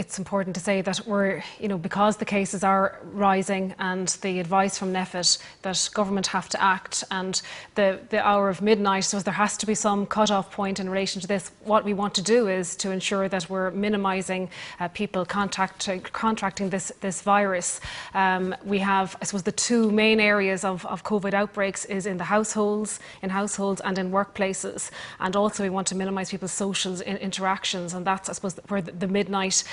it's important to say that we're, because the cases are rising and the advice from NEFIT that government have to act, and the hour of midnight, so there has to be some cut-off point in relation to this. What we want to do is to ensure that we're minimising people contracting this virus. We have, I suppose, the two main areas of COVID outbreaks is in households and in workplaces, and also we want to minimise people's social interactions, and that's, I suppose, where the midnight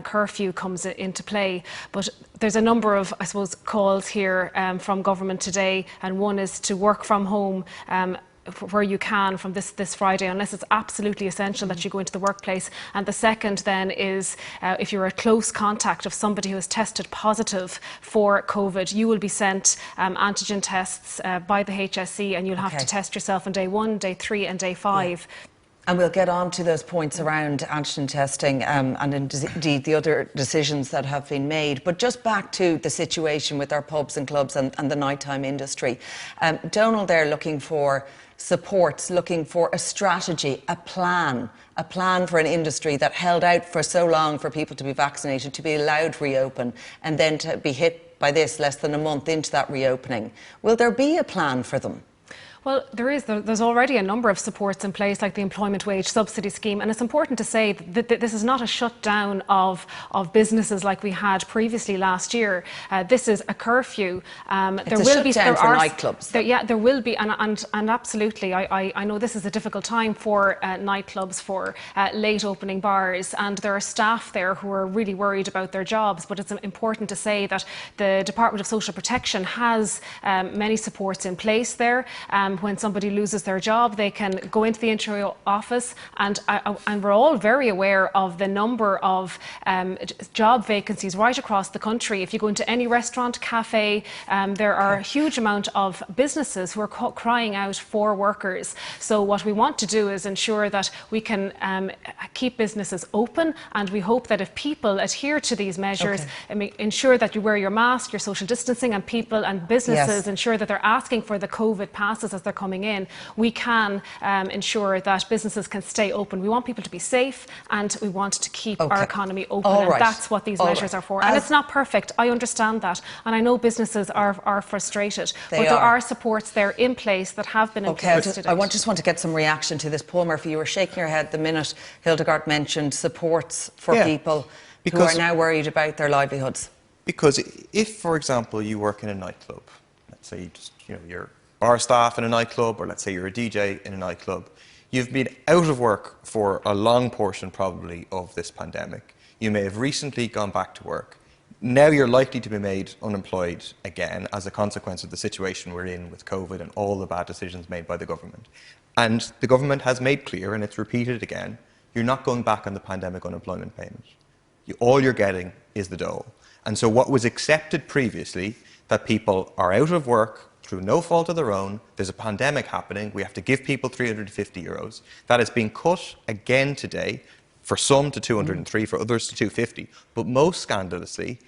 curfew comes into play. But there's a number of, I suppose, calls here from government today, and one is to work from home where you can from this Friday, unless it's absolutely essential that you go into the workplace. And the second then is if you're a close contact of somebody who has tested positive for COVID, you will be sent antigen tests by the HSE, and you'll have to test yourself on day 1, day 3 and day 5. Yeah. And we'll get on to those points around antigen testing and indeed the other decisions that have been made. But just back to the situation with our pubs and clubs and the nighttime industry. Donald there looking for supports, looking for a strategy, a plan for an industry that held out for so long for people to be vaccinated, to be allowed to reopen, and then to be hit by this less than a month into that reopening. Will there be a plan for them? Well, there's already a number of supports in place, like the employment wage subsidy scheme, and it's important to say that this is not a shutdown of businesses like we had previously last year. This is a curfew. There will be shutdown for nightclubs. There will be, and absolutely. I know this is a difficult time for nightclubs, for late opening bars, and there are staff there who are really worried about their jobs. But it's important to say that the Department of Social Protection has many supports in place there. When somebody loses their job, they can go into the Interior Office, and we're all very aware of the number of job vacancies right across the country. If you go into any restaurant, cafe, there are a huge amount of businesses who are crying out for workers. So what we want to do is ensure that we can keep businesses open, and we hope that if people adhere to these measures, ensure that you wear your mask, your social distancing, and people and businesses ensure that they're asking for the COVID passes as they're coming in, we can ensure that businesses can stay open. We want people to be safe, and we want to keep our economy open, and that's what these measures are for. And it's not perfect, I understand that, and I know businesses are frustrated, but there are supports there in place that have been in place today. I just want to get some reaction to this. Paul Murphy, you were shaking your head the minute Hildegard mentioned supports for people who are now worried about their livelihoods. Because if, for example, you work in a nightclub, let's say you're bar staff in a nightclub, or let's say you're a DJ in a nightclub, you've been out of work for a long portion probably of this pandemic. You may have recently gone back to work. Now you're likely to be made unemployed again as a consequence of the situation we're in with COVID and all the bad decisions made by the government. And the government has made clear, and it's repeated again, you're not going back on the pandemic unemployment payment. All you're getting is the dole. And so what was accepted previously, that people are out of work through no fault of their own, there's a pandemic happening, we have to give people €350. That is being cut again today, for some to 203, for others to 250. But most scandalously,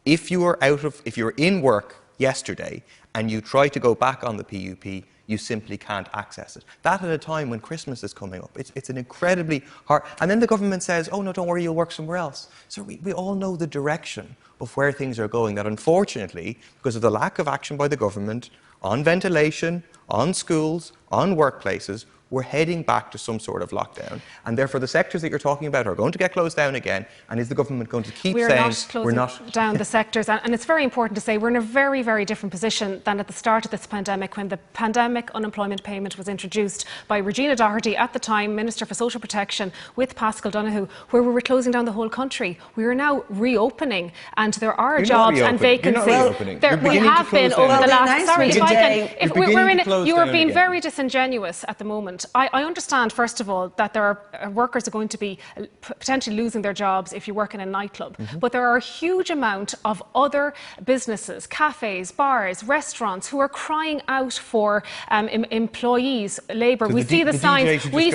if you were in work yesterday and you try to go back on the PUP, you simply can't access it. That at a time when Christmas is coming up. It's an incredibly hard... And then the government says, oh no, don't worry, you'll work somewhere else. So we all know the direction of where things are going, that unfortunately, because of the lack of action by the government on ventilation, on schools, on workplaces, we're heading back to some sort of lockdown. And therefore the sectors that you're talking about are going to get closed down again. And is the government going to keep saying we're not closing down the sectors? And it's very important to say we're in a very, very different position than at the start of this pandemic, when the pandemic unemployment payment was introduced by Regina Doherty, at the time Minister for Social Protection, with Paschal Donohoe, where we were closing down the whole country. We are now reopening, and there are jobs and vacancies. We have been over the last... Sorry, if I can... You are being very disingenuous at the moment. I understand, first of all, that there are workers are going to be potentially losing their jobs if you work in a nightclub. But there are a huge amount of other businesses, cafes, bars, restaurants, who are crying out for employees, labour. So we see the signs. We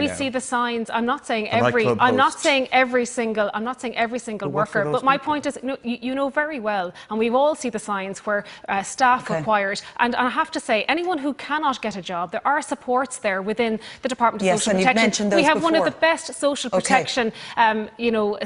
see the signs. I'm not saying every single worker. But my point is, you know very well, and we all see the signs where staff required. And I have to say, anyone who cannot get a job, there are are supports there within the Department of Yes, Social and you've Protection. mentioned those we have one of before. the best social protection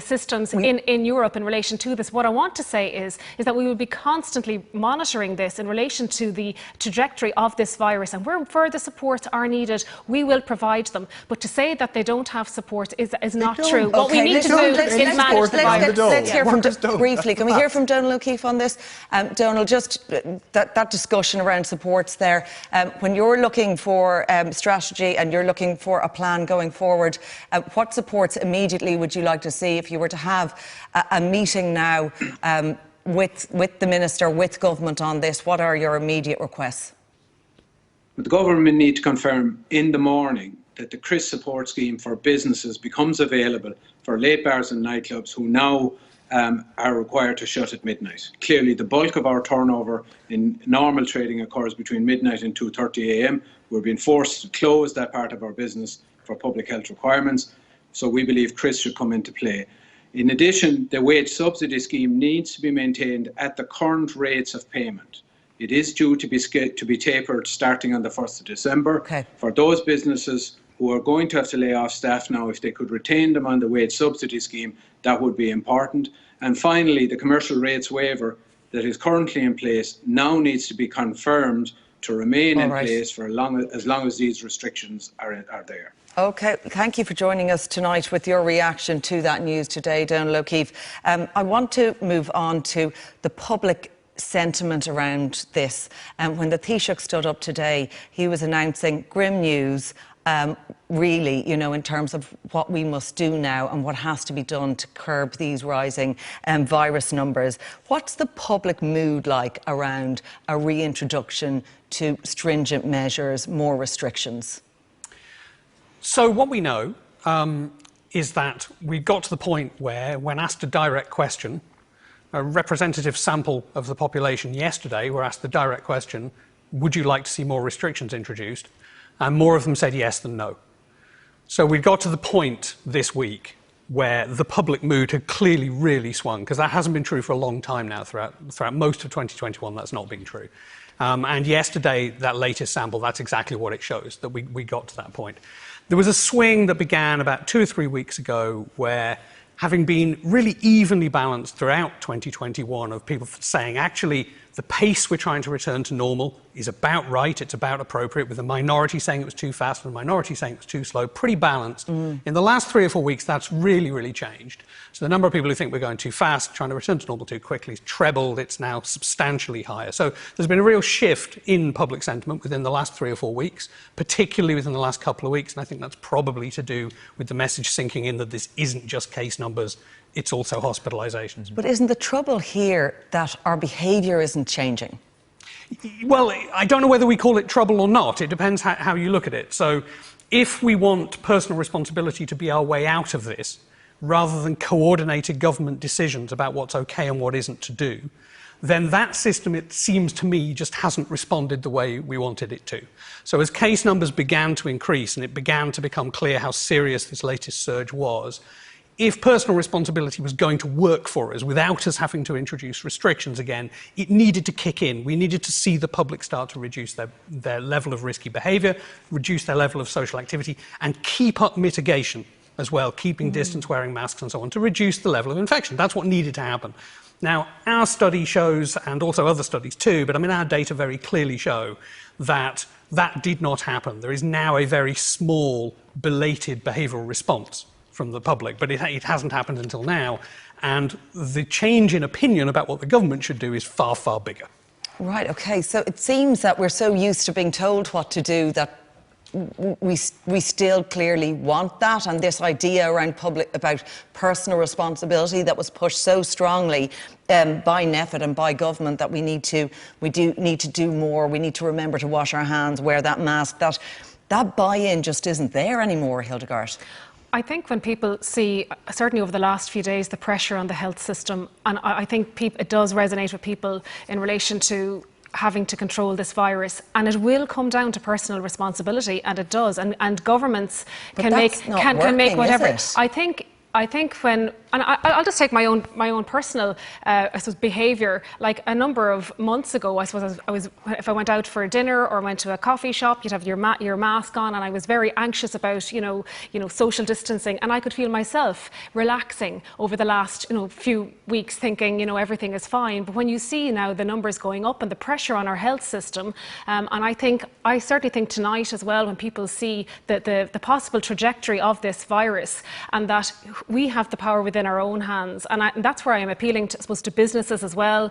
systems in Europe in relation to this. What I want to say is that we will be constantly monitoring this in relation to the trajectory of this virus, and where further supports are needed, we will provide them. But to say that they don't have support is not true. What we need to do is manage the virus. Let's hear from briefly. Can we hear from Donal O'Keefe on this? Donal, just that discussion around supports there. When you're looking for strategy and you're looking for a plan going forward, what supports immediately would you like to see if you were to have a meeting now with the Minister, with government on this? What are your immediate requests? The government need to confirm in the morning that the CRIS support scheme for businesses becomes available for late bars and nightclubs who now are required to shut at midnight. Clearly, the bulk of our turnover in normal trading occurs between midnight and 2:30 a.m. We're being forced to close that part of our business for public health requirements, so we believe CRIS should come into play. In addition, the wage subsidy scheme needs to be maintained at the current rates of payment. It is due to be tapered starting on the 1st of December. Okay. For those businesses who are going to have to lay off staff now, if they could retain them on the wage subsidy scheme, that would be important. And finally, the commercial rates waiver that is currently in place now needs to be confirmed to remain in place for as long as these restrictions are there. OK, thank you for joining us tonight with your reaction to that news today, Donal O'Keefe. I want to move on to the public sentiment around this. When the Taoiseach stood up today, he was announcing grim news, really, in terms of what we must do now and what has to be done to curb these rising virus numbers. What's the public mood like around a reintroduction to stringent measures, more restrictions? So what we know is that we got to the point where, when asked a direct question, a representative sample of the population yesterday were asked the direct question, would you like to see more restrictions introduced? And more of them said yes than no. So we got to the point this week where the public mood had clearly really swung, because that hasn't been true for a long time now. Throughout most of 2021, that's not been true. And yesterday, that latest sample, that's exactly what it shows, that we got to that point. There was a swing that began about 2 or 3 weeks ago where, having been really evenly balanced throughout 2021 of people saying, actually, the pace we're trying to return to normal is about right, it's about appropriate, with the minority saying it was too fast and the minority saying it was too slow, pretty balanced. In the last 3 or 4 weeks, that's really, really changed. So the number of people who think we're going too fast, trying to return to normal too quickly, has trebled. It's now substantially higher. So there's been a real shift in public sentiment within the last 3 or 4 weeks, particularly within the last couple of weeks, and I think that's probably to do with the message sinking in that this isn't just case numbers, it's also hospitalisations. But isn't the trouble here that our behaviour isn't changing? Well, I don't know whether we call it trouble or not. It depends how you look at it. So if we want personal responsibility to be our way out of this, rather than coordinated government decisions about what's OK and what isn't to do, then that system, it seems to me, just hasn't responded the way we wanted it to. So as case numbers began to increase and it began to become clear how serious this latest surge was, if personal responsibility was going to work for us without us having to introduce restrictions again, it needed to kick in. We needed to see the public start to reduce their level of risky behaviour, reduce their level of social activity, and keep up mitigation as well, keeping distance, wearing masks and so on, to reduce the level of infection. That's what needed to happen. Now, our study shows, and also other studies too, but I mean our data very clearly show that that did not happen. There is now a very small, belated behavioural response from the public, but it hasn't happened until now. And the change in opinion about what the government should do is far, far bigger. Right, OK. So it seems that we're so used to being told what to do that we still clearly want that, and this idea around about personal responsibility that was pushed so strongly by NPHET and by government that we do need to do more. We need to remember to wash our hands, wear that mask. That buy-in just isn't there anymore, Hildegard. I think when people see, certainly over the last few days, the pressure on the health system, and I think it does resonate with people in relation to having to control this virus, and it will come down to personal responsibility, and it does, and governments can make whatever. I think when, And I'll just take my own personal, I suppose, behaviour. Like a number of months ago, I suppose if I went out for dinner or went to a coffee shop, you'd have your mask on, and I was very anxious about social distancing, and I could feel myself relaxing over the last few weeks, thinking everything is fine. But when you see now the numbers going up and the pressure on our health system, and I certainly think tonight as well, when people see the possible trajectory of this virus, and that we have the power within our own hands, and that's where I am appealing to businesses as well,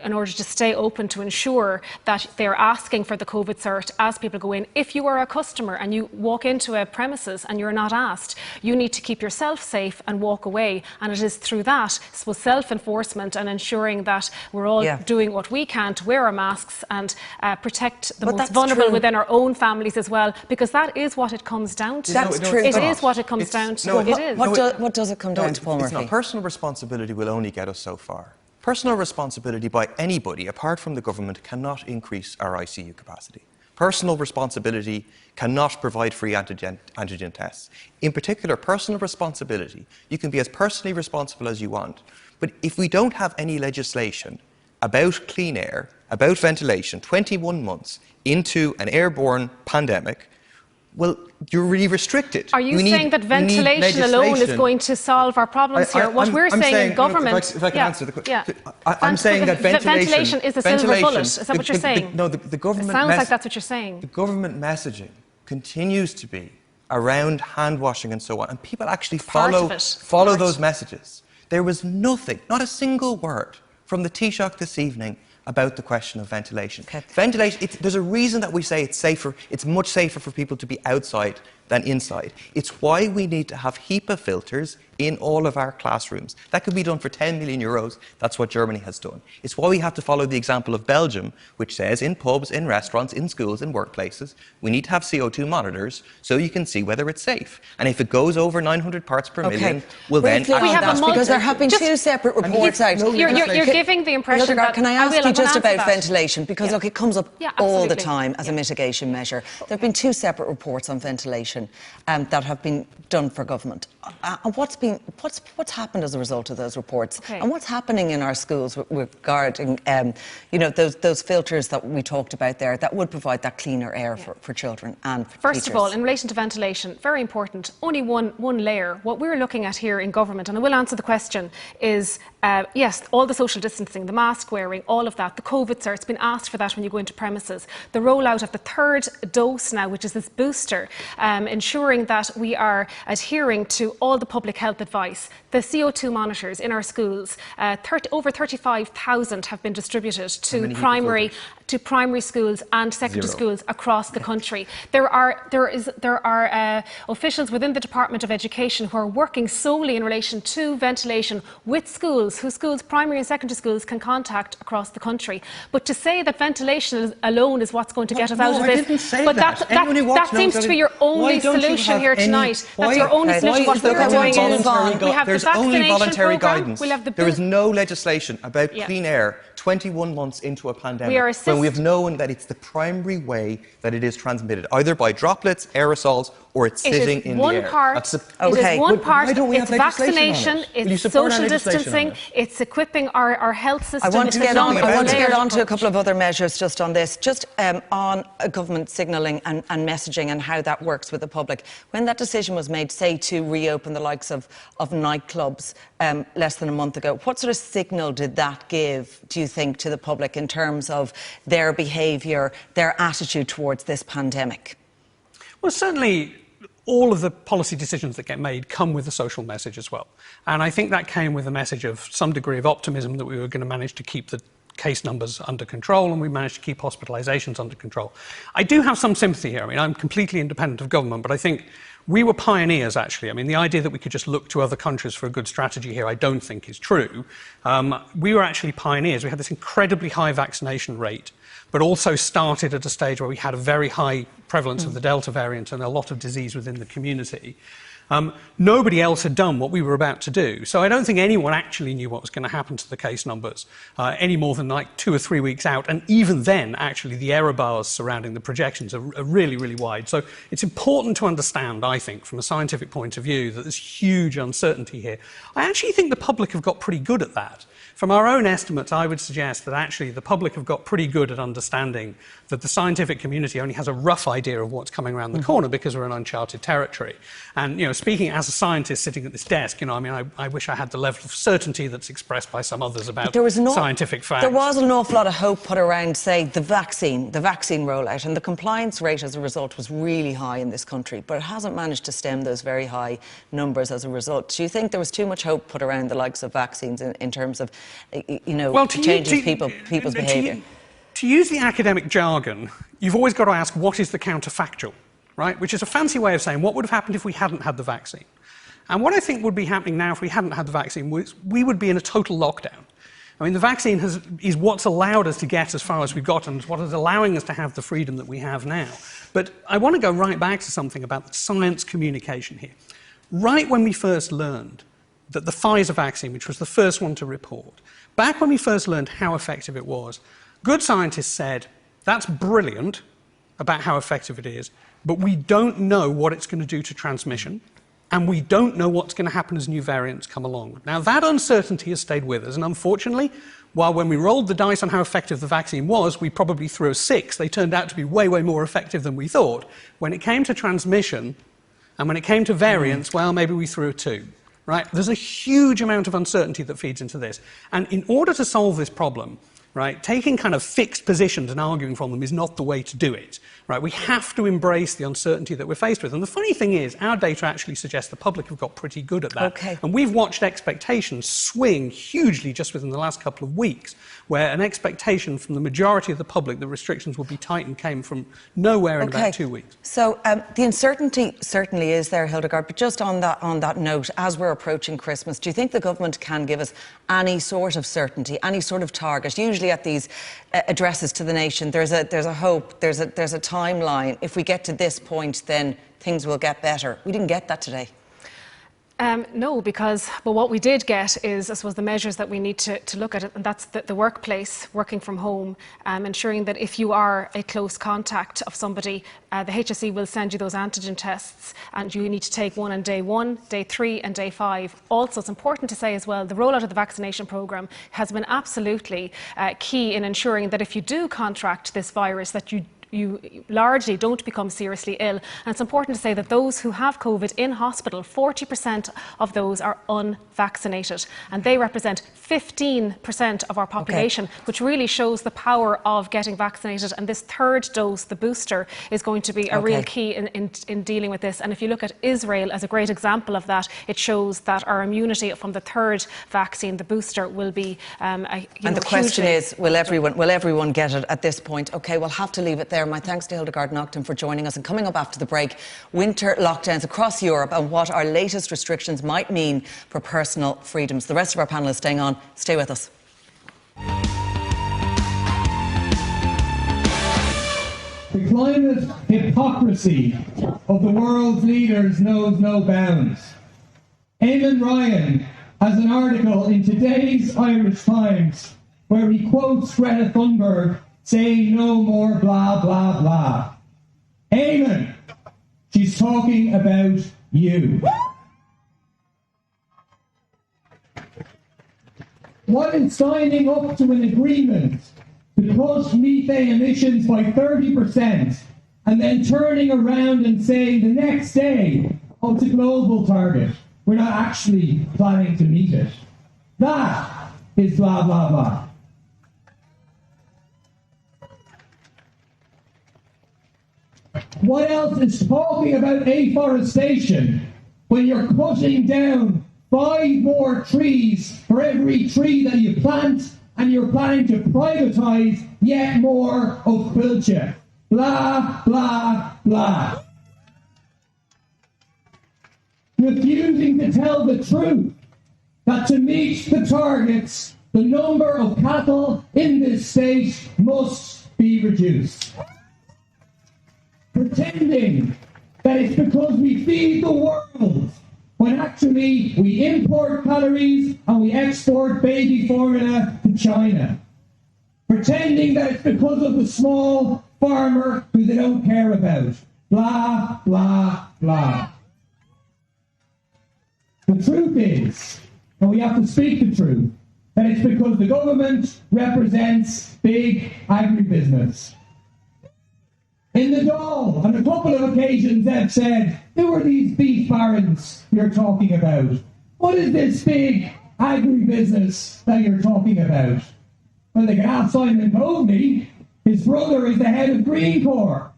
in order to stay open, to ensure that they're asking for the COVID cert as people go in. If you are a customer and you walk into a premises and you're not asked, you need to keep yourself safe and walk away. And it is through that, self-enforcement and ensuring that we're all doing what we can to wear our masks and protect the most vulnerable within our own families as well, because that is what it comes down to. That's true. It is what it comes down to. It is. What does it come down to, Paul Murphy? Personal responsibility will only get us so far. Personal responsibility by anybody, apart from the government, cannot increase our ICU capacity. Personal responsibility cannot provide free antigen tests. In particular, personal responsibility, you can be as personally responsible as you want, but if we don't have any legislation about clean air, about ventilation, 21 months into an airborne pandemic, well, you're really restricted. Are you saying that ventilation alone is going to solve our problems here? What we're saying in government... If I can answer the question. I'm saying that ventilation is the silver bullet. Is that what you're saying? No, the government... It sounds like that's what you're saying. The government messaging continues to be around hand washing and so on, and people actually follow those messages. There was nothing, not a single word from the Taoiseach this evening about the question of ventilation. Okay. Ventilation, there's a reason that we say it's safer, it's much safer for people to be outside than inside. It's why we need to have HEPA filters in all of our classrooms. That could be done for 10 million euros. That's what Germany has done. It's why we have to follow the example of Belgium, which says in pubs, in restaurants, in schools, in workplaces, we need to have CO2 monitors so you can see whether it's safe. And if it goes over 900 parts per million, we'll then... Because there have been two separate reports out. You're giving the impression that... Can I ask you just about ventilation? Because look, it comes up all the time as a mitigation measure. There have been two separate reports on ventilation that have been done for government. And what's happened as a result of those reports? Okay. And what's happening in our schools regarding those filters that we talked about there that would provide that cleaner air for children and for First of all, in relation to ventilation, very important, only one layer. What we're looking at here in government, and I will answer the question, is yes, all the social distancing, the mask wearing, all of that, the COVID cert, it's been asked for that when you go into premises. The rollout of the third dose now, which is this booster, ensuring that we are adhering to all the public health advice. The CO2 monitors in our schools, over 35,000 have been distributed to primary schools and secondary schools across the country. There are officials within the Department of Education who are working solely in relation to ventilation with schools, whose schools, primary and secondary schools, can contact across the country. But to say that ventilation alone is what's going to get us out of this, that seems to be your only solution here tonight. That's your only solution. What we're doing is we have there's the only vaccination voluntary programme. guidance. We'll have the there is no legislation about clean air 21 months into a pandemic when we have known that it's the primary way that it is transmitted, either by droplets, aerosols, or it's sitting in the air. It is one part. It's vaccination, it's social distancing, it's equipping our health system. I want to get on to a couple of other measures just on this, just on government signalling and messaging and how that works with the public. When that decision was made, say, to reopen the likes of nightclubs less than a month ago, what sort of signal did that give, do you think, to the public in terms of their behaviour, their attitude towards this pandemic? Well, certainly all of the policy decisions that get made come with a social message as well. And I think that came with a message of some degree of optimism that we were going to manage to keep the case numbers under control, and we managed to keep hospitalisations under control. I do have some sympathy here. I mean, I'm completely independent of government, but I think we were pioneers, actually. I mean, the idea that we could just look to other countries for a good strategy here, I don't think is true. We were actually pioneers. We had this incredibly high vaccination rate, but also started at a stage where we had a very high prevalence of the Delta variant and a lot of disease within the community. Nobody else had done what we were about to do. So I don't think anyone actually knew what was going to happen to the case numbers any more than like 2 or 3 weeks out. And even then, actually, the error bars surrounding the projections are really, really wide. So it's important to understand, I think, from a scientific point of view, that there's huge uncertainty here. I actually think the public have got pretty good at that. From our own estimates, I would suggest that actually the public have got pretty good at understanding that the scientific community only has a rough idea of what's coming around the corner because we're in uncharted territory. And, speaking as a scientist sitting at this desk, I wish I had the level of certainty that's expressed by some others about scientific facts. There was an awful lot of hope put around, say, the vaccine rollout, and the compliance rate as a result was really high in this country, but it hasn't managed to stem those very high numbers as a result. Do you think there was too much hope put around the likes of vaccines in terms of, changing people's behaviour? To use the academic jargon, you've always got to ask, what is the counterfactual, right? Which is a fancy way of saying, what would have happened if we hadn't had the vaccine? And what I think would be happening now if we hadn't had the vaccine was we would be in a total lockdown. I mean, the vaccine is what's allowed us to get as far as we've got and what is allowing us to have the freedom that we have now. But I want to go right back to something about the science communication here. Right when we first learned that the Pfizer vaccine, which was the first one to report, back when we first learned how effective it was, good scientists said, that's brilliant about how effective it is, but we don't know what it's going to do to transmission, and we don't know what's going to happen as new variants come along. Now, that uncertainty has stayed with us, and unfortunately, while when we rolled the dice on how effective the vaccine was, we probably threw a 6, they turned out to be way, way more effective than we thought. When it came to transmission, and when it came to variants, well, maybe we threw a 2. Right? There's a huge amount of uncertainty that feeds into this. And in order to solve this problem, right, taking kind of fixed positions and arguing from them is not the way to do it. Right? We have to embrace the uncertainty that we're faced with. And the funny thing is, our data actually suggests the public have got pretty good at that. Okay. And we've watched expectations swing hugely just within the last couple of weeks, where an expectation from the majority of the public that restrictions would be tightened came from nowhere in about 2 weeks. So the uncertainty certainly is there, Hildegard, but just on that note, as we're approaching Christmas, do you think the government can give us any sort of certainty, any sort of target? Usually at these addresses to the nation, there's a hope, there's a timeline. If we get to this point, then things will get better. We didn't get that today. No, because what we did get is, I suppose, the measures that we need to look at, and that's the workplace, working from home, ensuring that if you are a close contact of somebody, the HSE will send you those antigen tests, and you need to take one on day 1, day 3 and day 5. Also, it's important to say as well, the rollout of the vaccination programme has been absolutely key in ensuring that if you do contract this virus, that you largely don't become seriously ill. And it's important to say that those who have COVID in hospital, 40% of those are unvaccinated, and they represent 15% of our population, which really shows the power of getting vaccinated. And this third dose, the booster, is going to be a real key in dealing with this. And if you look at Israel as a great example of that, it shows that our immunity from the third vaccine, the booster, will be and the question is, will everyone get it at this point? Okay, we'll have to leave it there. My thanks to Hildegard Naughton for joining us. And coming up after the break, winter lockdowns across Europe and what our latest restrictions might mean for personal freedoms. The rest of our panel is staying on. Stay with us. The climate hypocrisy of the world's leaders knows no bounds. Eamon Ryan has an article in today's Irish Times where he quotes Greta Thunberg saying no more blah, blah, blah. Eamon, she's talking about you. What is signing up to an agreement to cut methane emissions by 30% and then turning around and saying the next day, oh, it's a global target, we're not actually planning to meet it? That is blah, blah, blah. What else is talking about afforestation when you're cutting down 5 more trees for every tree that you plant, and you're planning to privatise yet more of Quilcha? Blah, blah, blah. Refusing to tell the truth that to meet the targets, the number of cattle in this state must be reduced. Pretending that it's because we feed the world when actually we import calories and we export baby formula to China, pretending that it's because of the small farmer who they don't care about. Blah, blah, blah. The truth is, and we have to speak the truth, that it's because the government represents big agribusiness. In the Dáil, on a couple of occasions, they've said, who are these beef barons you're talking about? What is this big agribusiness that you're talking about? Well, they can ask Simon Coveney. His brother is the head of Green Corps.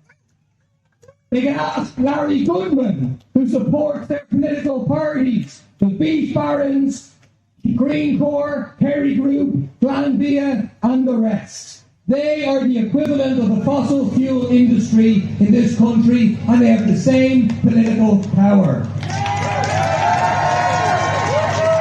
They can ask Larry Goodman, who supports their political parties, the beef barons, Green Corps, Kerry Group, Glanbia, and the rest. They are the equivalent of the fossil fuel industry in this country, and they have the same political power.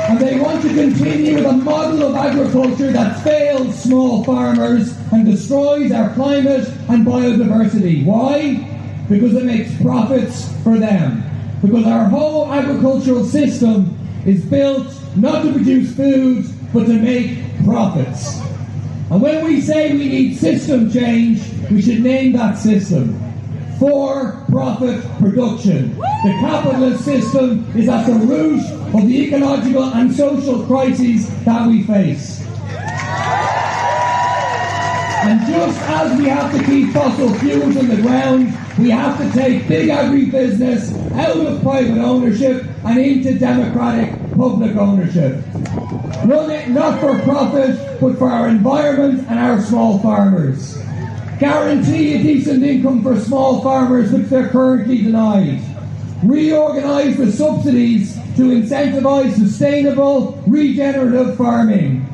And they want to continue with a model of agriculture that fails small farmers and destroys our climate and biodiversity. Why? Because it makes profits for them. Because our whole agricultural system is built not to produce food, but to make profits. And when we say we need system change, we should name that system for-profit production. The capitalist system is at the root of the ecological and social crises that we face. And just as we have to keep fossil fuels in the ground, we have to take big agribusiness out of private ownership and into democratic public ownership. Run it not for profit, but for our environment and our small farmers. Guarantee a decent income for small farmers, which they're currently denied. Reorganise the subsidies to incentivise sustainable, regenerative farming.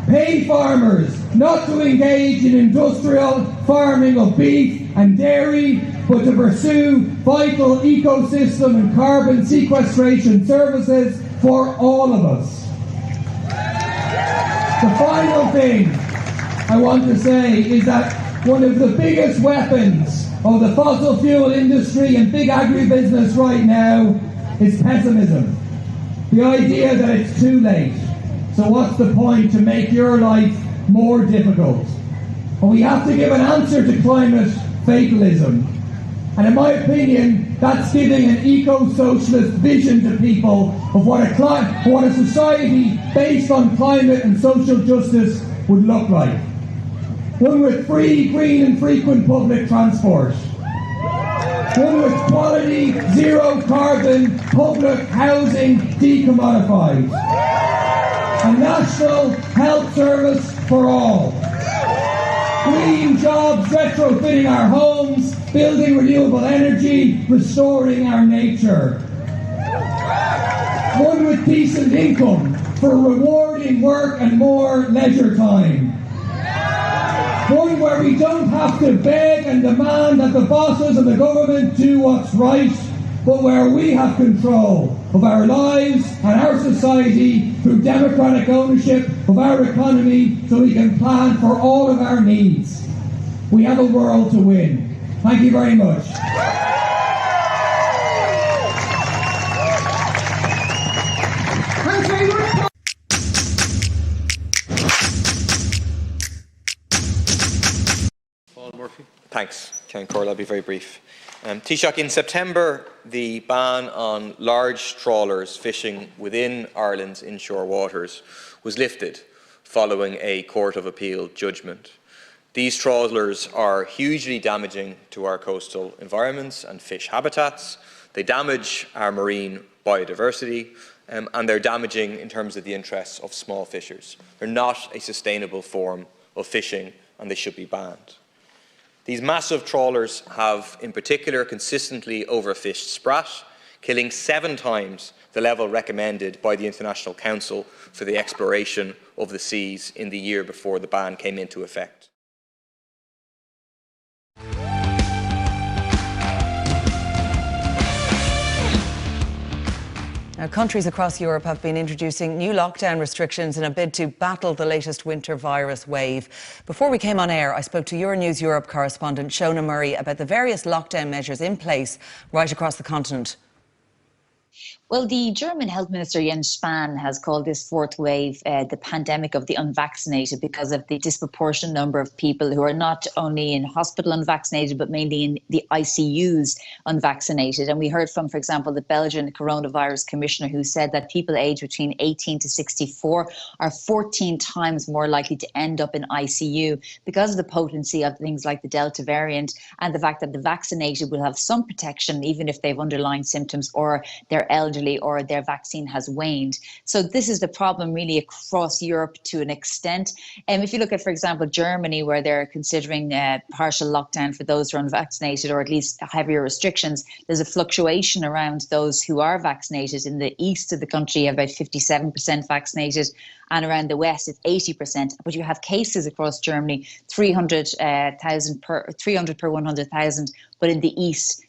Pay farmers not to engage in industrial farming of beef and dairy, but to pursue vital ecosystem and carbon sequestration services for all of us. The final thing I want to say is that one of the biggest weapons of the fossil fuel industry and big agribusiness right now is pessimism. The idea that it's too late. So what's the point to make your life more difficult? And we have to give an answer to climate fatalism. And in my opinion, that's giving an eco-socialist vision to people of what a society based on climate and social justice would look like. One with free, green and frequent public transport. One with quality, zero carbon, public housing decommodified. A national health service for all. Green jobs retrofitting our homes, building renewable energy, restoring our nature. One with decent income for rewarding work and more leisure time. One where we don't have to beg and demand that the bosses of the government do what's right, but where we have control of our lives and our society through democratic ownership of our economy so we can plan for all of our needs. We have a world to win. Thank you very much. Thanks, Ken Corl. I'll be very brief. Taoiseach, in September, the ban on large trawlers fishing within Ireland's inshore waters was lifted following a Court of Appeal judgment. These trawlers are hugely damaging to our coastal environments and fish habitats. They damage our marine biodiversity and they're damaging in terms of the interests of small fishers. They're not a sustainable form of fishing and they should be banned. These massive trawlers have, in particular, consistently overfished sprat, killing 7 times the level recommended by the International Council for the Exploration of the Seas in the year before the ban came into effect. Now, countries across Europe have been introducing new lockdown restrictions in a bid to battle the latest winter virus wave. Before we came on air, I spoke to Euronews Europe correspondent Shona Murray about the various lockdown measures in place right across the continent. Well, the German Health Minister Jens Spahn has called this fourth wave the pandemic of the unvaccinated because of the disproportionate number of people who are not only in hospital unvaccinated, but mainly in the ICUs unvaccinated. And we heard from, for example, the Belgian coronavirus commissioner who said that people aged between 18 to 64 are 14 times more likely to end up in ICU because of the potency of things like the Delta variant and the fact that the vaccinated will have some protection even if they have underlying symptoms or they're elderly or their vaccine has waned. So this is the problem really across Europe to an extent. And if you look at, for example, Germany, where they're considering partial lockdown for those who are unvaccinated or at least heavier restrictions, there's a fluctuation around those who are vaccinated. In the east of the country, you have about 57% vaccinated, and around the west it's 80%. But you have cases across Germany, 300 per 100,000, but in the east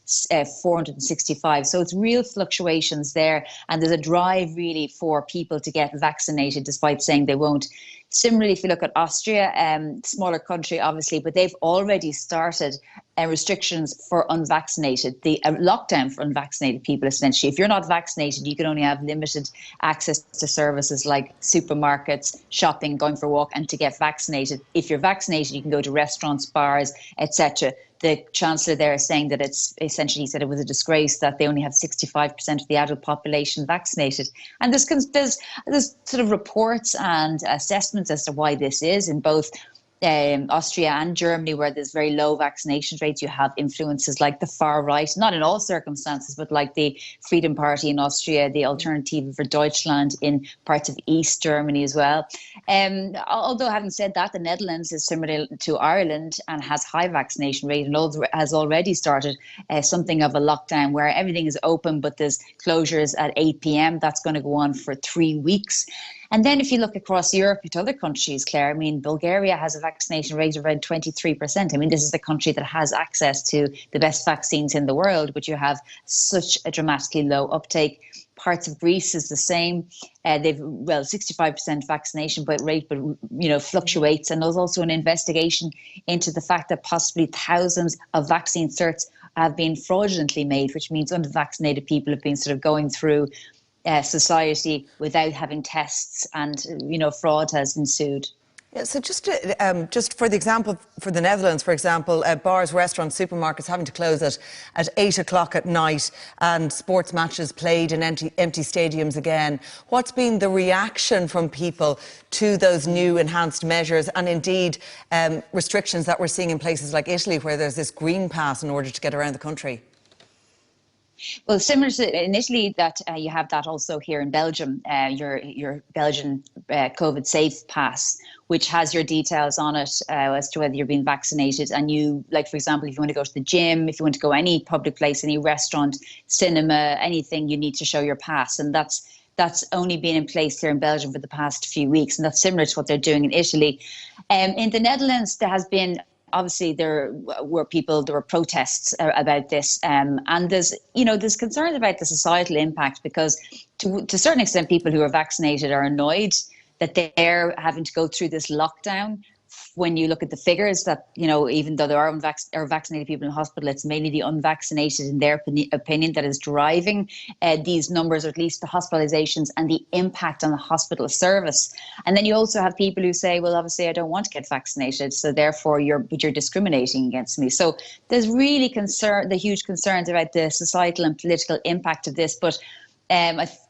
465. So it's real fluctuations there, and there's a drive really for people to get vaccinated despite saying they won't. Similarly, if you look at Austria, smaller country obviously, but they've already started restrictions for unvaccinated, the lockdown for unvaccinated people essentially. If you're not vaccinated, you can only have limited access to services like supermarkets, shopping, going for a walk, and to get vaccinated. If you're vaccinated, you can go to restaurants, bars, etc. The Chancellor there is saying that it's essentially, he said it was a disgrace that they only have 65% of the adult population vaccinated. And there's sort of reports and assessments as to why this is in both Austria and Germany, where there's very low vaccination rates. You have influences like the far right, not in all circumstances, but like the Freedom Party in Austria, the Alternative for Deutschland in parts of East Germany as well. Although having said that, the Netherlands is similar to Ireland and has high vaccination rate and also has already started something of a lockdown where everything is open, but there's closures at 8 p.m. That's going to go on for 3 weeks. And then if you look across Europe to other countries, Claire, I mean, Bulgaria has a vaccination rate of around 23%. I mean, this is the country that has access to the best vaccines in the world, but you have such a dramatically low uptake. Parts of Greece is the same. They've 65% vaccination rate, but fluctuates. And there's also an investigation into the fact that possibly thousands of vaccine certs have been fraudulently made, which means unvaccinated people have been sort of going through society without having tests, and fraud has ensued. Yeah, so just for the example, for the Netherlands, for example, bars, restaurants, supermarkets having to close at 8 o'clock at night, and sports matches played in empty stadiums again. What's been the reaction from people to those new enhanced measures, and indeed restrictions that we're seeing in places like Italy, where there's this green pass in order to get around the country? Well, similar to in Italy, that you have that also here in Belgium, your Belgian COVID Safe Pass, which has your details on it as to whether you're being vaccinated. And you, like, for example, if you want to go to the gym, if you want to go any public place, any restaurant, cinema, anything, you need to show your pass. And that's only been in place here in Belgium for the past few weeks. And that's similar to what they're doing in Italy. In the Netherlands, there has been, obviously, there were protests about this, and there's concerns about the societal impact, because to a certain extent, people who are vaccinated are annoyed that they're having to go through this lockdown. When you look at the figures, that even though there are vaccinated people in hospital, it's mainly the unvaccinated, in their opinion, that is driving these numbers, or at least the hospitalizations and the impact on the hospital service. And then you also have people who say, well, obviously I don't want to get vaccinated, so therefore you're discriminating against me. So there's really the huge concerns about the societal and political impact of this. But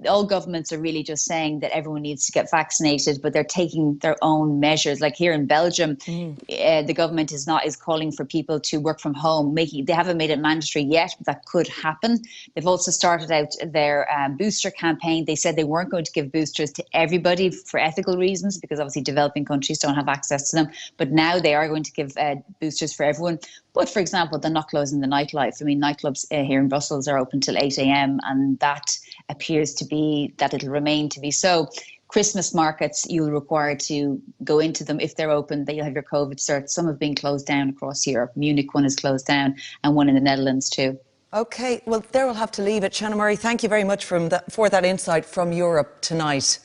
all governments are really just saying that everyone needs to get vaccinated, but they're taking their own measures. Like here in Belgium, the government is calling for people to work from home. They haven't made it mandatory yet, but that could happen. They've also started out their booster campaign. They said they weren't going to give boosters to everybody for ethical reasons, because obviously developing countries don't have access to them. But now they are going to give boosters for everyone. But for example, they're not closing the nightlife. I mean, nightclubs here in Brussels are open till 8 a.m. and that appears to be that it'll remain to be so. Christmas markets, you'll require to go into them if they're open, that you'll have your COVID cert. Some have been closed down across Europe. Munich one is closed down, and one in the Netherlands too. OK, well, there we'll have to leave it. Shannon Murray, thank you very much for that insight from Europe tonight.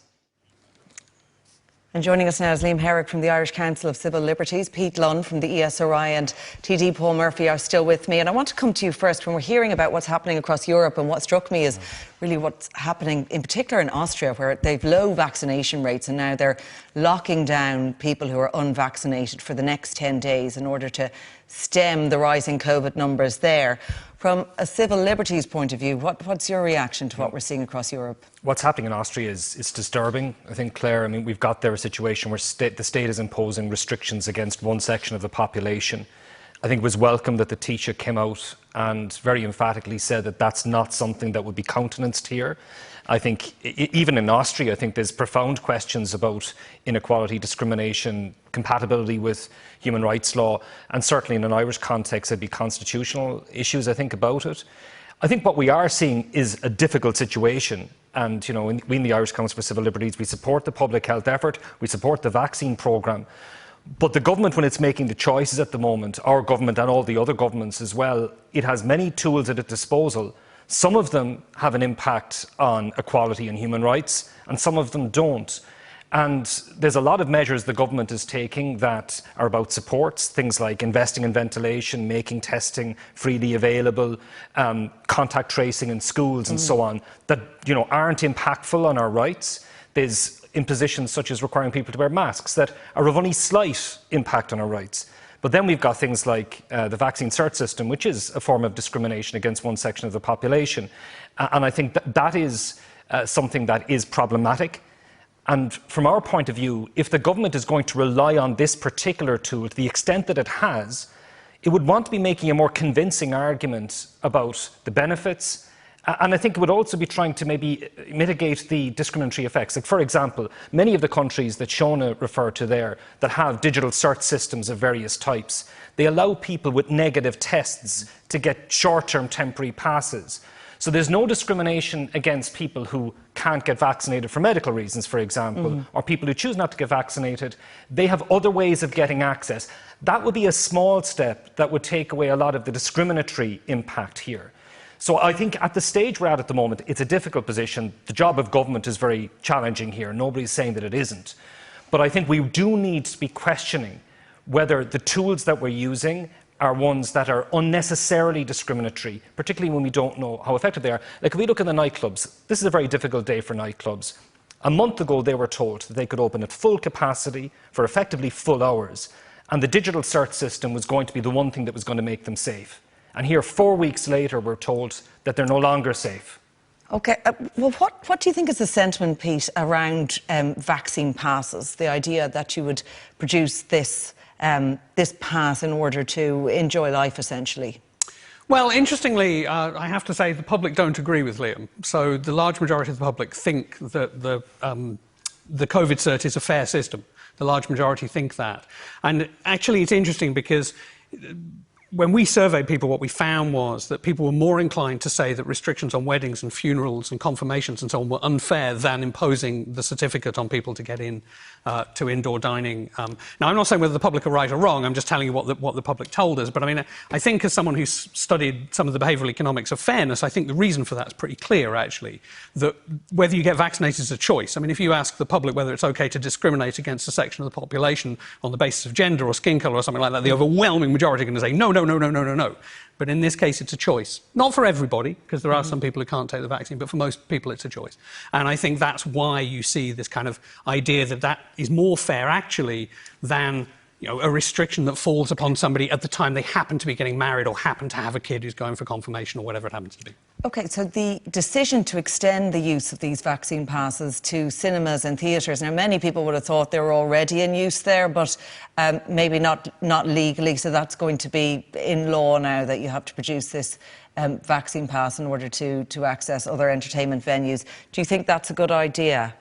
And joining us now is Liam Herrick from the Irish Council of Civil Liberties, Pete Lunn from the ESRI, and TD Paul Murphy are still with me. And I want to come to you first. When we're hearing about what's happening across Europe, and what struck me is really what's happening, in particular in Austria, where they've low vaccination rates and now they're locking down people who are unvaccinated for the next 10 days in order to stem the rising COVID numbers there. From a civil liberties point of view, what's your reaction to what we're seeing across Europe? What's happening in Austria is disturbing. I think, Claire, we've got there a situation where the state is imposing restrictions against one section of the population. I think it was welcome that the Taoiseach came out and very emphatically said that that's not something that would be countenanced here. I think even in Austria, I think there's profound questions about inequality, discrimination, compatibility with human rights law, and certainly in an Irish context, there'd be constitutional issues, I think, about it. I think what we are seeing is a difficult situation. And, we in the Irish Council for Civil Liberties, we support the public health effort, we support the vaccine programme. But the government, when it's making the choices at the moment, our government and all the other governments as well, it has many tools at its disposal. Some of them have an impact on equality and human rights, and some of them don't. And there's a lot of measures the government is taking that are about supports, things like investing in ventilation, making testing freely available, contact tracing in schools and so on, that aren't impactful on our rights. There's impositions such as requiring people to wear masks that are of only slight impact on our rights. But then we've got things like the vaccine cert system, which is a form of discrimination against one section of the population. And I think that is something that is problematic. And from our point of view, if the government is going to rely on this particular tool to the extent that it has, it would want to be making a more convincing argument about the benefits. And I think it would also be trying to maybe mitigate the discriminatory effects. Like, for example, many of the countries that Shona referred to there that have digital cert systems of various types, they allow people with negative tests to get short-term temporary passes. So there's no discrimination against people who can't get vaccinated for medical reasons, for example, or people who choose not to get vaccinated. They have other ways of getting access. That would be a small step that would take away a lot of the discriminatory impact here. So I think at the stage we're at the moment, it's a difficult position. The job of government is very challenging here. Nobody's saying that it isn't. But I think we do need to be questioning whether the tools that we're using are ones that are unnecessarily discriminatory, particularly when we don't know how effective they are. Like, if we look at the nightclubs, this is a very difficult day for nightclubs. A month ago, they were told that they could open at full capacity for effectively full hours, and the digital cert system was going to be the one thing that was going to make them safe. And here, 4 weeks later, we're told that they're no longer safe. OK, well, what do you think is the sentiment, Pete, around vaccine passes? The idea that you would produce this pass in order to enjoy life, essentially? Well, interestingly, I have to say the public don't agree with Liam. So the large majority of the public think that the COVID cert is a fair system. The large majority think that. And actually, it's interesting because when we surveyed people, what we found was that people were more inclined to say that restrictions on weddings and funerals and confirmations and so on were unfair than imposing the certificate on people to get in to indoor dining. Now, I'm not saying whether the public are right or wrong, I'm just telling you what the public told us. But I mean, I think as someone who's studied some of the behavioural economics of fairness, I think the reason for that is pretty clear, actually, that whether you get vaccinated is a choice. I mean, if you ask the public whether it's OK to discriminate against a section of the population on the basis of gender or skin colour or something like that, the overwhelming majority are going to say no, no, no, no, no, no, no. But in this case, it's a choice. Not for everybody, because there are some people who can't take the vaccine, but for most people, it's a choice. And I think that's why you see this kind of idea that that is more fair, actually, than a restriction that falls upon somebody at the time they happen to be getting married or happen to have a kid who's going for confirmation or whatever it happens to be. OK, so the decision to extend the use of these vaccine passes to cinemas and theatres, now many people would have thought they were already in use there, but maybe not legally, so that's going to be in law now that you have to produce this vaccine pass in order to access other entertainment venues. Do you think that's a good idea?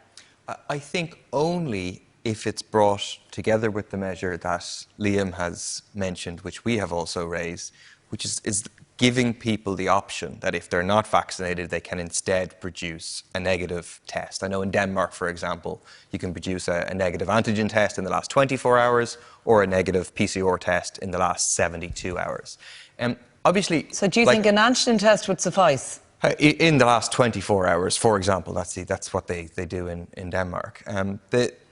I think only if it's brought together with the measure that Liam has mentioned, which we have also raised, which is giving people the option that if they're not vaccinated, they can instead produce a negative test. I know in Denmark, for example, you can produce a negative antigen test in the last 24 hours or a negative PCR test in the last 72 hours. Obviously, so do you think an antigen test would suffice? In the last 24 hours, for example, that's what they do in Denmark.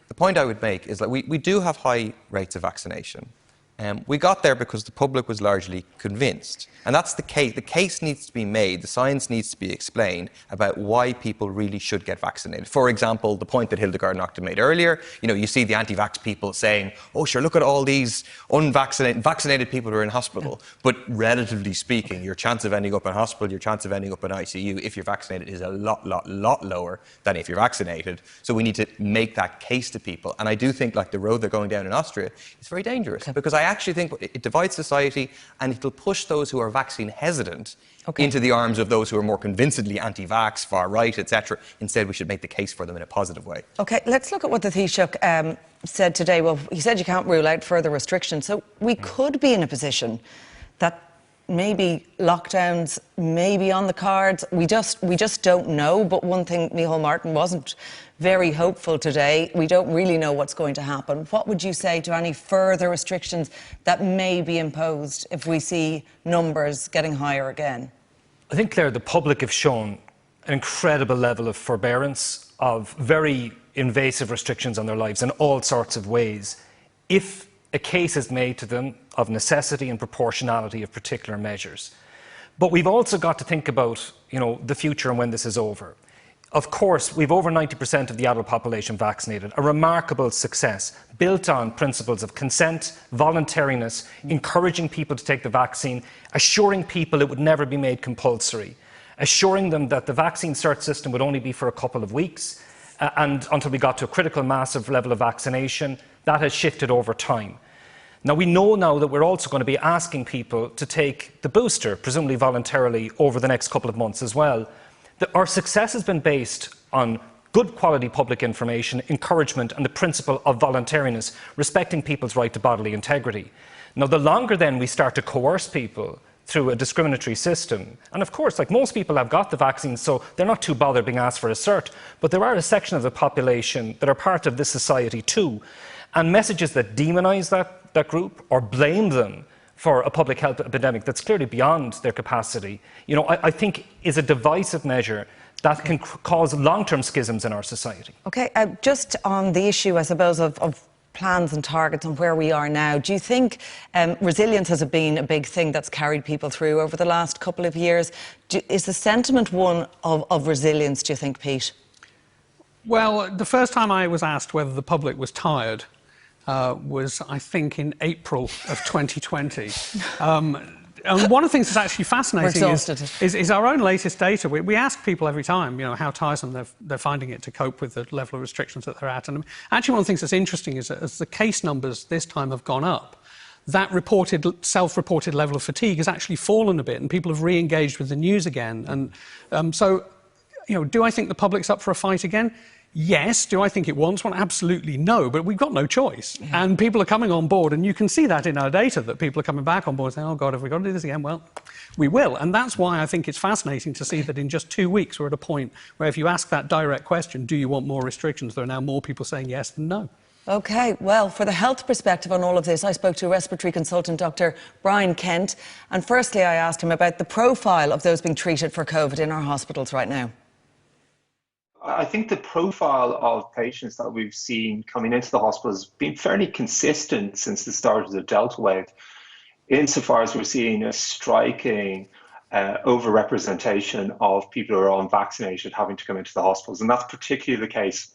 The point I would make is that we do have high rates of vaccination. We got there because the public was largely convinced. And that's the case. The case needs to be made, the science needs to be explained about why people really should get vaccinated. For example, the point that Hildegard Nocton made earlier, you see the anti-vax people saying, oh, sure, look at all these vaccinated people who are in hospital. Yeah. But relatively speaking, your chance of ending up in hospital, your chance of ending up in ICU, if you're vaccinated, is a lot lower than if you're vaccinated. So we need to make that case to people. And I do think, like the road they're going down in Austria, is very dangerous. Okay. Because I actually think it divides society, and it'll push those who are vaccine hesitant into the arms of those who are more convincingly anti-vax, far right, etc. Instead, we should make the case for them in a positive way. Okay, let's look at what the Taoiseach said today. Well, he said you can't rule out further restrictions. So we could be in a position that maybe lockdowns may be on the cards. We just don't know. But one thing, Micheál Martin wasn't very hopeful today. We don't really know what's going to happen. What would you say to any further restrictions that may be imposed if we see numbers getting higher again? I think, Claire, the public have shown an incredible level of forbearance, of very invasive restrictions on their lives in all sorts of ways. If a case is made to them of necessity and proportionality of particular measures. But we've also got to think about, the future and when this is over. Of course, we've over 90% of the adult population vaccinated, a remarkable success built on principles of consent, voluntariness, encouraging people to take the vaccine, assuring people it would never be made compulsory, assuring them that the vaccine cert system would only be for a couple of weeks, and until we got to a critical mass of level of vaccination. That has shifted over time. Now, we know now that we're also going to be asking people to take the booster, presumably voluntarily, over the next couple of months as well. Our success has been based on good quality public information, encouragement, and the principle of voluntariness, respecting people's right to bodily integrity. Now, the longer then we start to coerce people through a discriminatory system, and of course, like most people have got the vaccine, so they're not too bothered being asked for a cert, but there are a section of the population that are part of this society too, and messages that demonise that group or blame them for a public health epidemic that's clearly beyond their capacity, I think is a divisive measure that can cause long-term schisms in our society. Okay, just on the issue, I suppose, of plans and targets and where we are now, do you think resilience has been a big thing that's carried people through over the last couple of years? Is the sentiment one of resilience, do you think, Pete? Well, the first time I was asked whether the public was tired was, I think, in April of 2020. And one of the things that's actually fascinating is our own latest data. We ask people every time, how tiresome they're finding it to cope with the level of restrictions that they're at. And actually, one of the things that's interesting is that as the case numbers this time have gone up, that self-reported level of fatigue has actually fallen a bit, and people have re-engaged with the news again. And so, do I think the public's up for a fight again? Yes. Do I think it wants one? Absolutely no, but we've got no choice. Yeah. And people are coming on board, and you can see that in our data, that people are coming back on board saying, oh God, have we got to do this again? Well, we will. And that's why I think it's fascinating to see that in just 2 weeks we're at a point where if you ask that direct question, do you want more restrictions, there are now more people saying yes than no. OK, well, for the health perspective on all of this, I spoke to respiratory consultant Dr. Brian Kent. And firstly, I asked him about the profile of those being treated for COVID in our hospitals right now. I think the profile of patients that we've seen coming into the hospital has been fairly consistent since the start of the Delta wave, insofar as we're seeing a striking overrepresentation of people who are unvaccinated having to come into the hospitals. And that's particularly the case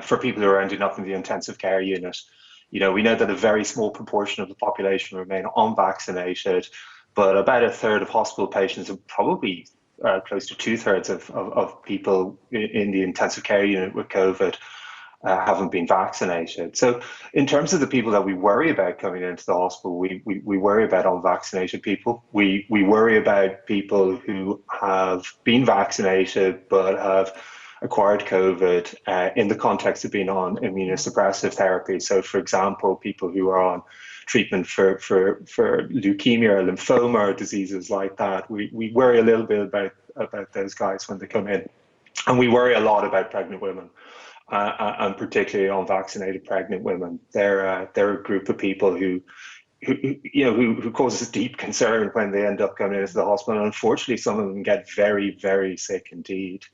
for people who are ending up in the intensive care unit. We know that a very small proportion of the population remain unvaccinated, but about a third of hospital patients are probably close to 2/3 of people in the intensive care unit with COVID haven't been vaccinated. So in terms of the people that we worry about coming into the hospital, we worry about unvaccinated people. We worry about people who have been vaccinated but have acquired COVID in the context of being on immunosuppressive therapy. So for example, people who are on treatment for leukemia or lymphoma or diseases like that, we worry a little bit about those guys when they come in. And we worry a lot about pregnant women, and particularly unvaccinated pregnant women. They're a group of people who causes deep concern when they end up coming into the hospital. And unfortunately, some of them get very, very sick indeed.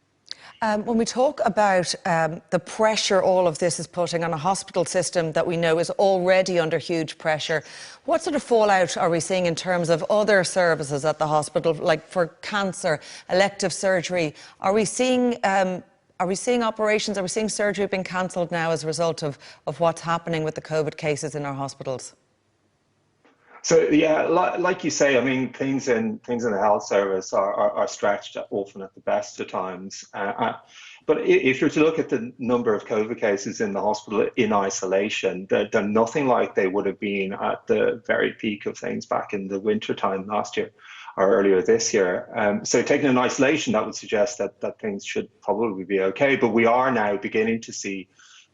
When we talk about the pressure all of this is putting on a hospital system that we know is already under huge pressure, what sort of fallout are we seeing in terms of other services at the hospital, like for cancer, elective surgery? Are we seeing operations, are we seeing surgery being cancelled now as a result of what's happening with the COVID cases in our hospitals? So yeah, like you say, I mean, things in the health service are stretched often at the best of times. But if you're to look at the number of COVID cases in the hospital in isolation, they're nothing like they would have been at the very peak of things back in the winter time last year or earlier this year. So taken in isolation, that would suggest that things should probably be okay. But we are now beginning to see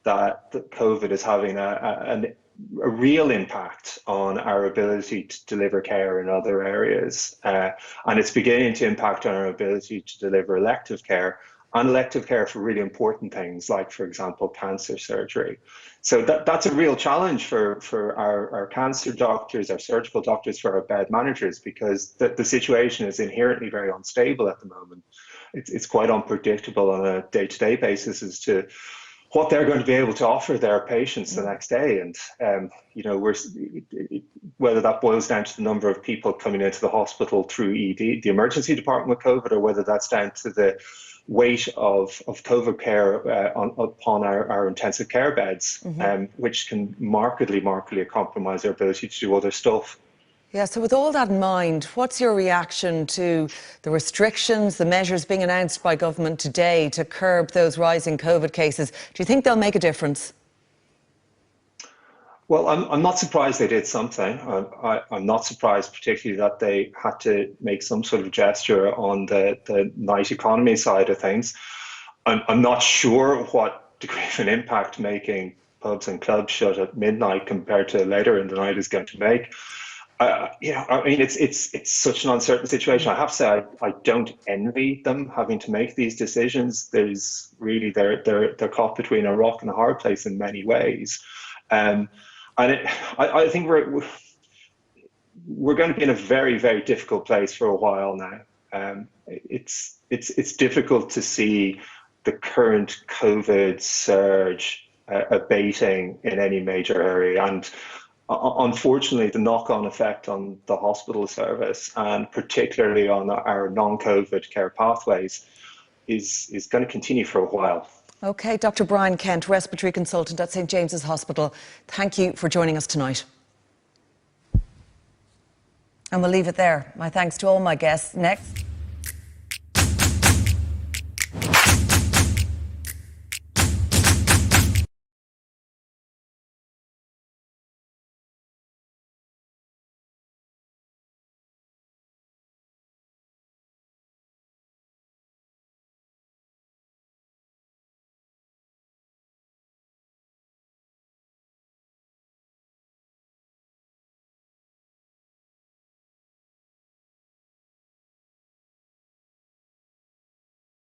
that COVID is having a real impact on our ability to deliver care in other areas. And it's beginning to impact on our ability to deliver elective care for really important things, like, for example, cancer surgery. So that's a real challenge for our cancer doctors, our surgical doctors, for our bed managers, because the situation is inherently very unstable at the moment. It's quite unpredictable on a day-to-day basis as to what they're going to be able to offer their patients the next day. And, you know, whether that boils down to the number of people coming into the hospital through ED, the emergency department with COVID, or whether that's down to the weight of COVID care upon our intensive care beds, which can markedly compromise our ability to do other stuff. Yeah, so with all that in mind, what's your reaction to the restrictions, the measures being announced by government today to curb those rising COVID cases? Do you think they'll make a difference? Well, I'm not surprised they did something. I'm not surprised particularly that they had to make some sort of gesture on the night economy side of things. I'm not sure what degree of an impact making pubs and clubs shut at midnight compared to later in the night is going to make. Yeah, I mean, it's such an uncertain situation. I have to say, I don't envy them having to make these decisions. There's really, they're caught between a rock and a hard place in many ways. I think we're going to be in a very, very difficult place for a while now. It's difficult to see the current COVID surge abating in any major area, and unfortunately, the knock-on effect on the hospital service, and particularly on our non-COVID care pathways, is going to continue for a while. OK, Dr. Brian Kent, respiratory consultant at St James's Hospital, thank you for joining us tonight. And we'll leave it there. My thanks to all my guests. Next.